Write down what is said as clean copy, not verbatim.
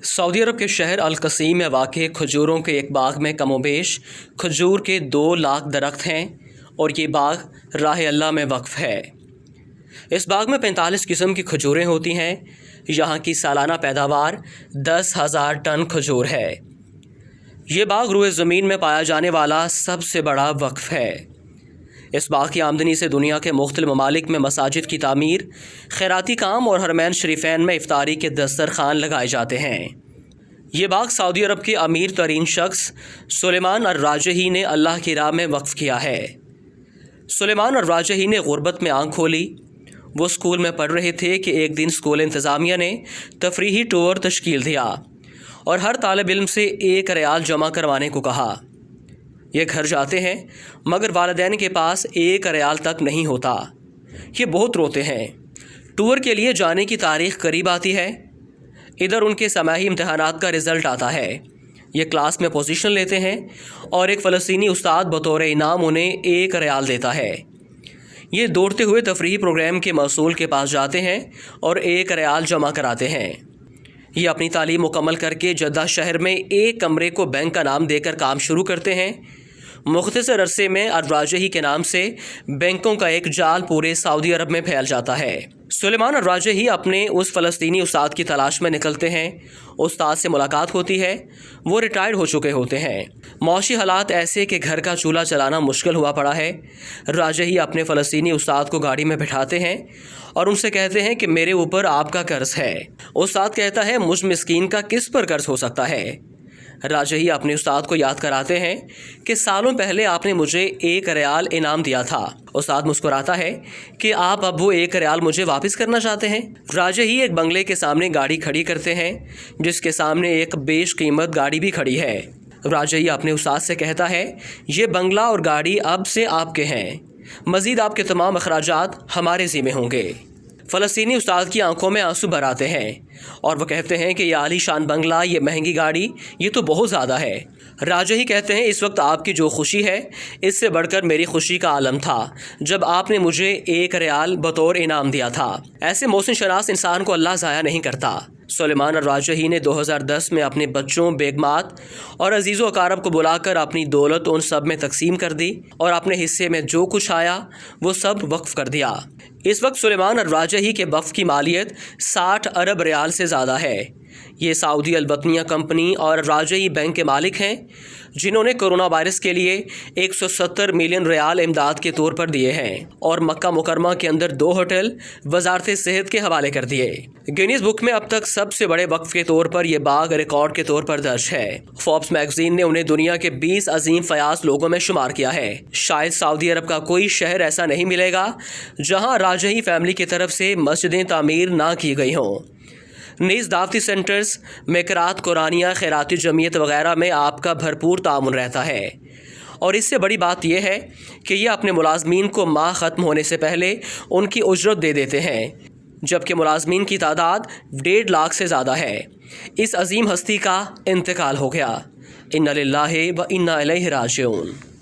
Saudi अरब के शहर अल-क़सीम में वाक़ खजूरों के एक बाग में कमोबेश खजूर के 2 लाख दरख्त हैं और ये बाग राह अल्लाह में वक्फ़ है। इस बाग में 45 किस्म की खजूरें होती हैं। यहाँ की सालाना पैदावार 10,000 टन खजूर है। ये बाग रुए ज़मीन में पाया जाने वाला सबसे बड़ा वक्फ़ है। इस बाग की आमदनी से दुनिया के मुख्तलिफ ममालिक में मसाजिद की तामीर, खैराती काम और हरमैन शरीफैन में इफ्तारी के दस्तरखान लगाए जाते हैं। ये बाग सऊदी अरब के अमीर तरीन शख्स सुलेमान अर-राजही ने अल्लाह की राह में वक्फ़ किया है। सुलेमान अर-राजही ने गुर्बत में आँख खोली। वो स्कूल में पढ़ रहे थे कि एक दिन स्कूल इंतज़ामिया ने तफरीही टूर तश्कील दिया और हर तालिब इल्म से 1 रियाल जमा करवाने को कहा। ये घर जाते हैं मगर वालिदैन के पास 1 रियाल तक नहीं होता। ये बहुत रोते हैं। टूर के लिए जाने की तारीख़ करीब आती है। इधर उनके समाही इम्तहानात का रिज़ल्ट आता है। ये क्लास में पोजीशन लेते हैं और एक फ़लस्तीनी उस्ताद बतौर इनाम उन्हें 1 रियाल देता है। ये दौड़ते हुए तफरीही प्रोग्राम के मसूल के पास जाते हैं और 1 रियाल जमा कराते हैं। ये अपनी तालीम मुकम्मल करके जद्दा शहर में एक कमरे को बैंक का नाम देकर काम शुरू करते हैं। मुख्तसर अरसे में अर-राजही के नाम से बैंकों का एक जाल पूरे सऊदी अरब में फैल जाता है। सुलेमान अर-राजही अपने उस फ़लस्तीनी उस्ताद की तलाश में निकलते हैं। उस्ताद से मुलाकात होती है। वो रिटायर्ड हो चुके होते हैं। मौशी हालात ऐसे कि घर का चूल्हा चलाना मुश्किल हुआ पड़ा है। राजही अपने फ़लस्तीनी उस्ताद को गाड़ी में बिठाते हैं और उनसे कहते हैं कि मेरे ऊपर आपका कर्ज है। उस्ताद कहता है, मुझ मिस्कीन का किस पर कर्ज हो सकता है। राजही अपने उस्ताद को याद कराते हैं कि सालों पहले आपने मुझे 1 रियाल इनाम दिया था। उस्ताद मुस्कुराता है कि आप अब वो 1 रियाल मुझे वापस करना चाहते हैं। राजही एक बंगले के सामने गाड़ी खड़ी करते हैं जिसके सामने एक बेशकीमत गाड़ी भी खड़ी है। राजही अपने उस्ताद से कहता है, ये बंगला और गाड़ी अब से आपके हैं। मज़ीद आपके तमाम अखराजात हमारे ज़िम्मे होंगे। फ़लस्तीनी उस्ताद की आंखों में आंसू भर आते हैं और वो कहते हैं कि ये आलीशान बंगला, ये महंगी गाड़ी, ये तो बहुत ज़्यादा है। राजही कहते हैं, इस वक्त आपकी जो खुशी है इससे बढ़कर मेरी खुशी का आलम था जब आपने मुझे 1 रियाल बतौर इनाम दिया था। ऐसे मोहसिन शनास इंसान को अल्लाह ज़ाया नहीं करता। सुलेमान अर-राजही ने 2010 में अपने बच्चों, बेगमात और अजीज़ो अकारब को बुलाकर अपनी दौलत उन सब में तकसीम कर दी और अपने हिस्से में जो कुछ आया वो सब वक्फ़ कर दिया। इस वक्त सुलेमान अर-राजही के वक्फ़ की मालियत 60 अरब रियाल से ज़्यादा है। ये सऊदी अल-बतनिया कंपनी और राजही बैंक के मालिक हैं जिन्होंने कोरोना वायरस के लिए 170 मिलियन रियाल इमदाद के तौर पर दिए हैं और मक्का मुकरमा के अंदर 2 होटल वजारत सेहत के हवाले कर दिए। गिनीज बुक में अब तक सबसे बड़े वक्फ के तौर पर यह बाग रिकॉर्ड के तौर पर दर्ज है। फोर्ब्स मैगजीन ने उन्हें दुनिया के 20 अजीम फयाज लोगों में शुमार किया है। शायद सऊदी अरब का कोई शहर ऐसा नहीं मिलेगा जहाँ राजही फैमिली की तरफ से मस्जिदें तामीर ना की गई हों। नीज़ दावती सेंटर्स, मेकरात कुरानिया, खैराती जमीयत वगैरह में आपका भरपूर ताउन रहता है। और इससे बड़ी बात यह है कि ये अपने मुलाजमीन को माह ख़त्म होने से पहले उनकी उजरत दे देते हैं, जबकि मुलाजमीन की तादाद 1.5 लाख से ज़्यादा है। इस अजीम हस्ती का इंतकाल हो गया। इन्ना लिल्लाहि व इन्ना इलैहि राजिऊन।